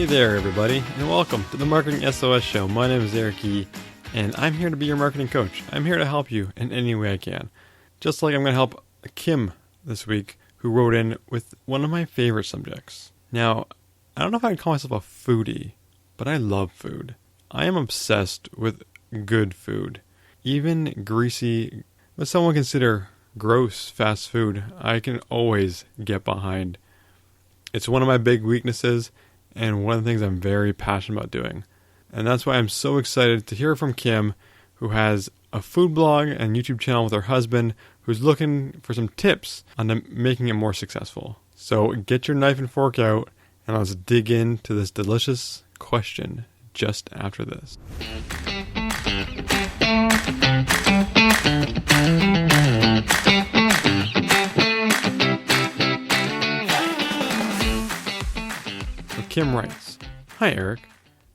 Hey there, everybody, and welcome to the Marketing SOS Show. My name is Eric Yee, and I'm here to be your marketing coach. I'm here to help you in any way I can. Just like I'm going to help Kim this week, who wrote in with one of my favorite subjects. Now, I don't know if I'd call myself a foodie, but I love food. I am obsessed with good food. Even greasy, what some would consider gross fast food, I can always get behind. It's one of my big weaknesses, and one of the things I'm very passionate about doing. And that's why I'm so excited to hear from Kim, who has a food blog and YouTube channel with her husband, who's looking for some tips on making it more successful. So get your knife and fork out, and let's dig into this delicious question just after this. Kim writes, "Hi Eric,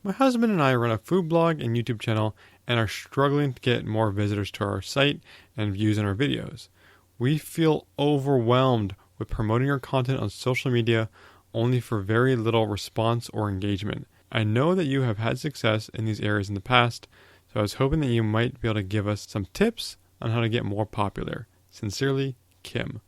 my husband and I run a food blog and YouTube channel and are struggling to get more visitors to our site and views on our videos. We feel overwhelmed with promoting our content on social media only for very little response or engagement. I know that you have had success in these areas in the past, so I was hoping that you might be able to give us some tips on how to get more popular. Sincerely, Kim."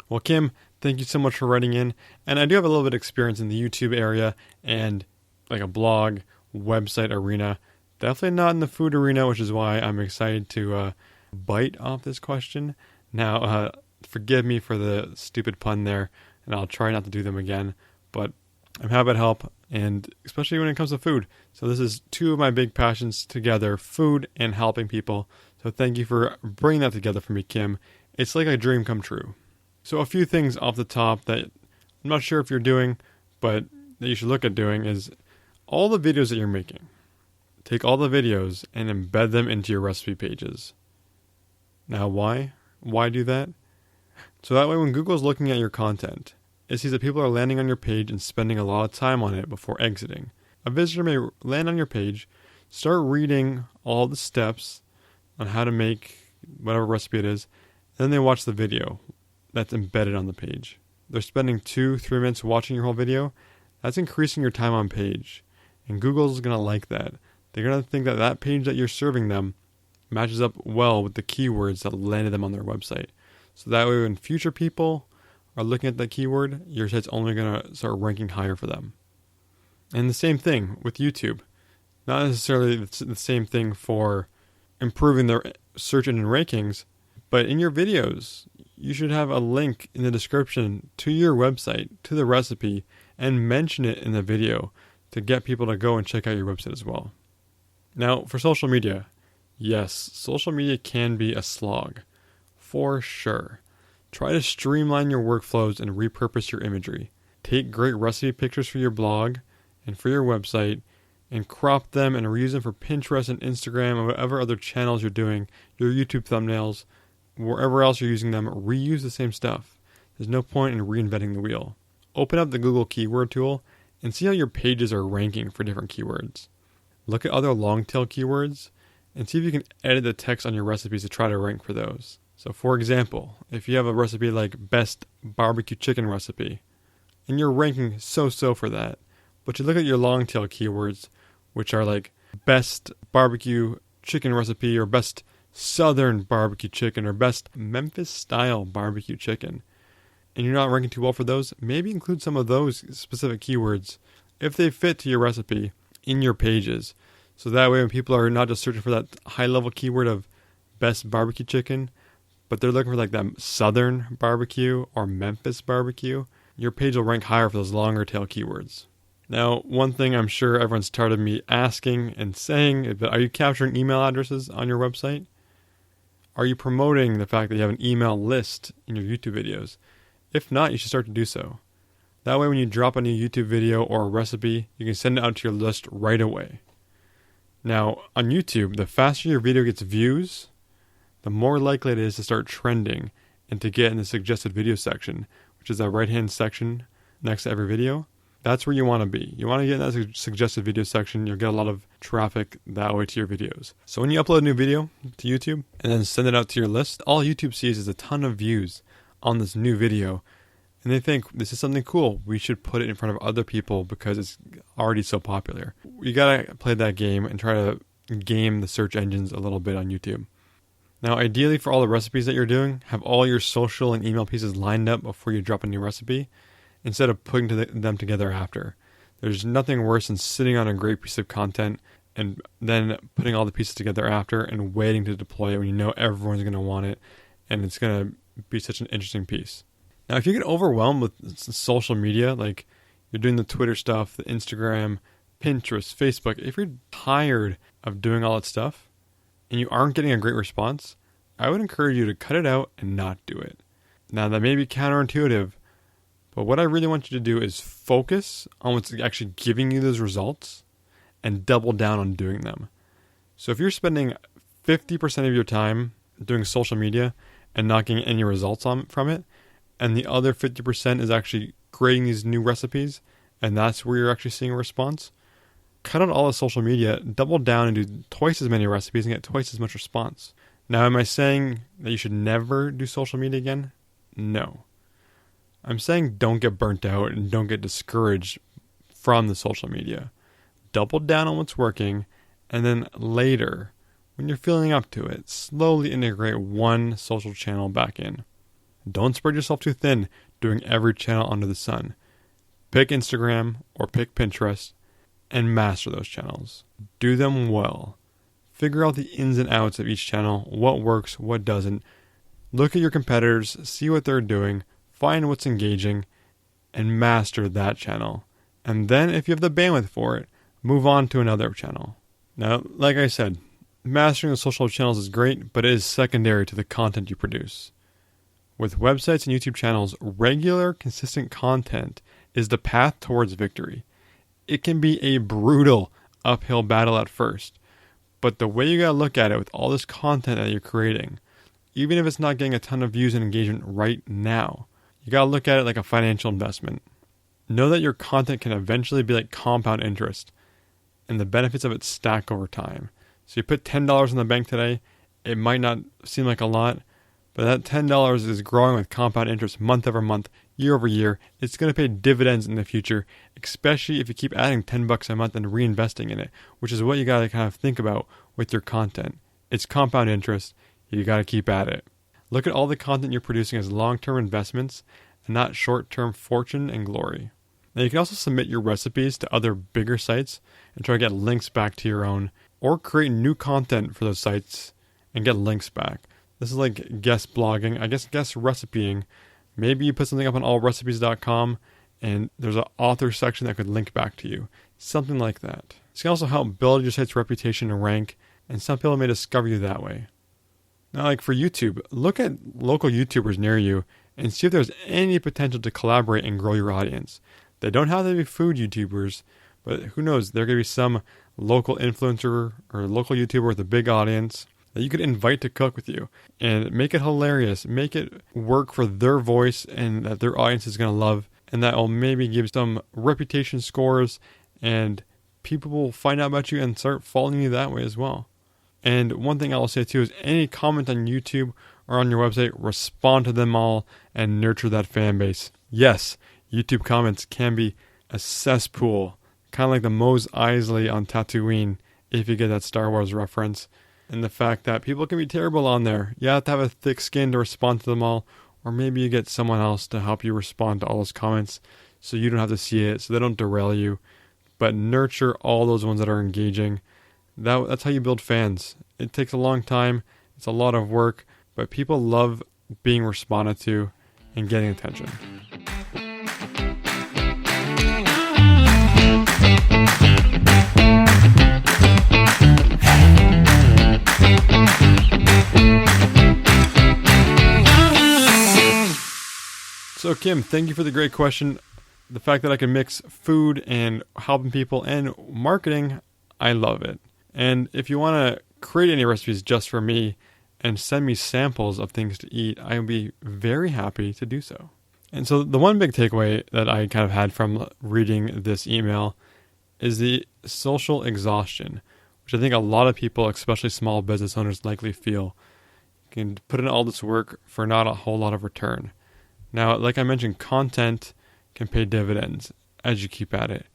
Well, Kim, thank you so much for writing in. And I do have a little bit of experience in the YouTube area and like a blog, website arena. Definitely not in the food arena, which is why I'm excited to bite off this question. Now, forgive me for the stupid pun there, and I'll try not to do them again. But I'm happy to help, and especially when it comes to food. So this is two of my big passions together, food and helping people. So thank you for bringing that together for me, Kim. It's like a dream come true. So a few things off the top that I'm not sure if you're doing, but that you should look at doing is all the videos that you're making. Take all the videos and embed them into your recipe pages. Now why? Why do that? So that way when Google's looking at your content, it sees that people are landing on your page and spending a lot of time on it before exiting. A visitor may land on your page, start reading all the steps on how to make whatever recipe it is, and then they watch the video that's embedded on the page. They're spending 2-3 minutes watching your whole video. That's increasing your time on page. And Google's going to like that. They're going to think that that page that you're serving them matches up well with the keywords that landed them on their website. So that way when future people are looking at that keyword, your site's only going to start ranking higher for them. And the same thing with YouTube. Not necessarily the same thing for improving their search engine rankings, but in your videos, you should have a link in the description to your website, to the recipe, and mention it in the video to get people to go and check out your website as well. Now, for social media, yes, social media can be a slog, for sure. Try to streamline your workflows and repurpose your imagery. Take great recipe pictures for your blog and for your website, and crop them and reuse them for Pinterest and Instagram and whatever other channels you're doing, your YouTube thumbnails, wherever else you're using them, reuse the same stuff. There's no point in reinventing the wheel. Open up the Google Keyword tool and see how your pages are ranking for different keywords. Look at other long-tail keywords and see if you can edit the text on your recipes to try to rank for those. So for example, if you have a recipe like best barbecue chicken recipe, and you're ranking so-so for that, but you look at your long-tail keywords, which are like best barbecue chicken recipe or best Southern barbecue chicken or best Memphis style barbecue chicken, and you're not ranking too well for those, maybe include some of those specific keywords if they fit to your recipe in your pages. So that way when people are not just searching for that high level keyword of best barbecue chicken, but they're looking for like that Southern barbecue or Memphis barbecue, your page will rank higher for those longer tail keywords. Now, one thing I'm sure everyone's tired of me asking and saying is, are you capturing email addresses on your website? Are you promoting the fact that you have an email list in your YouTube videos? If not, you should start to do so. That way when you drop a new YouTube video or a recipe, you can send it out to your list right away. Now, on YouTube, the faster your video gets views, the more likely it is to start trending and to get in the suggested video section, which is that right-hand section next to every video. That's where you want to be. You want to get in that suggested video section. You'll get a lot of traffic that way to your videos. So when you upload a new video to YouTube and then send it out to your list, all YouTube sees is a ton of views on this new video. And they think this is something cool. We should put it in front of other people because it's already so popular. You gotta play that game and try to game the search engines a little bit on YouTube. Now, ideally for all the recipes that you're doing, have all your social and email pieces lined up before you drop a new recipe instead of putting them together after. There's nothing worse than sitting on a great piece of content and then putting all the pieces together after and waiting to deploy it when you know everyone's going to want it and it's going to be such an interesting piece. Now, if you get overwhelmed with social media, like you're doing the Twitter stuff, the Instagram, Pinterest, Facebook, if you're tired of doing all that stuff and you aren't getting a great response, I would encourage you to cut it out and not do it. Now, that may be counterintuitive, but what I really want you to do is focus on what's actually giving you those results and double down on doing them. So if you're spending 50% of your time doing social media and not getting any results from it, and the other 50% is actually creating these new recipes, and that's where you're actually seeing a response, cut out all the social media, double down and do twice as many recipes and get twice as much response. Now, am I saying that you should never do social media again? No. I'm saying don't get burnt out and don't get discouraged from the social media. Double down on what's working, and then later, when you're feeling up to it, slowly integrate one social channel back in. Don't spread yourself too thin doing every channel under the sun. Pick Instagram or pick Pinterest and master those channels. Do them well. Figure out the ins and outs of each channel, what works, what doesn't. Look at your competitors, see what they're doing, find what's engaging, and master that channel. And then, if you have the bandwidth for it, move on to another channel. Now, like I said, mastering the social channels is great, but it is secondary to the content you produce. With websites and YouTube channels, regular, consistent content is the path towards victory. It can be a brutal uphill battle at first, but the way you gotta look at it with all this content that you're creating, even if it's not getting a ton of views and engagement right now, you gotta look at it like a financial investment. Know that your content can eventually be like compound interest, and the benefits of it stack over time. So you put $10 in the bank today, it might not seem like a lot, but that $10 is growing with compound interest month over month, year over year. It's going to pay dividends in the future, especially if you keep adding $10 a month and reinvesting in it, which is what you got to kind of think about with your content. It's compound interest. You got to keep at it. Look at all the content you're producing as long-term investments and not short-term fortune and glory. Now, you can also submit your recipes to other bigger sites and try to get links back to your own, or create new content for those sites and get links back. This is like guest blogging, I guess guest recipeing. Maybe you put something up on allrecipes.com and there's an author section that could link back to you. Something like that. This can also help build your site's reputation and rank, and some people may discover you that way. Now, like for YouTube, look at local YouTubers near you and see if there's any potential to collaborate and grow your audience. They don't have to be food YouTubers, but who knows, there could be some local influencer or local YouTuber with a big audience that you could invite to cook with you and make it hilarious, make it work for their voice and that their audience is going to love, and that will maybe give some reputation scores and people will find out about you and start following you that way as well. And one thing I'll say too is any comment on YouTube or on your website, respond to them all and nurture that fan base. Yes, YouTube comments can be a cesspool, kind of like the Mos Eisley on Tatooine, if you get that Star Wars reference. And the fact that people can be terrible on there. You have to have a thick skin to respond to them all. Or maybe you get someone else to help you respond to all those comments so you don't have to see it, so they don't derail you. But nurture all those ones that are engaging. That's how you build fans. It takes a long time. It's a lot of work. But people love being responded to and getting attention. So Kim, thank you for the great question. The fact that I can mix food and helping people and marketing, I love it. And if you want to create any recipes just for me and send me samples of things to eat, I would be very happy to do so. And so the one big takeaway that I kind of had from reading this email is the social exhaustion, which I think a lot of people, especially small business owners, likely feel. You can put in all this work for not a whole lot of return. Now, like I mentioned, content can pay dividends as you keep at it.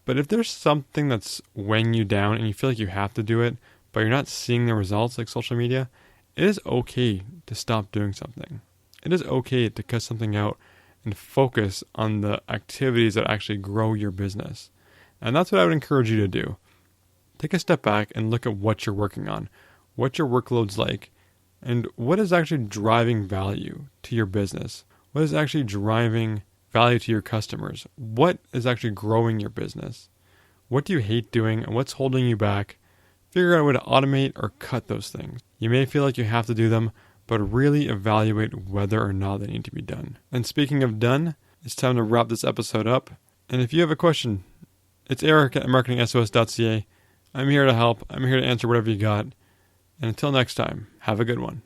But if there's something that's weighing you down and you feel like you have to do it, but you're not seeing the results like social media, it is okay to stop doing something. It is okay to cut something out and focus on the activities that actually grow your business. And that's what I would encourage you to do. Take a step back and look at what you're working on, what your workload's like, and what is actually driving value to your business. What is actually driving value to your customers? What is actually growing your business? What do you hate doing and what's holding you back? Figure out a way to automate or cut those things. You may feel like you have to do them, but really evaluate whether or not they need to be done. And speaking of done, it's time to wrap this episode up. And if you have a question, it's Eric at marketingsos.ca. I'm here to help. I'm here to answer whatever you got. And until next time, have a good one.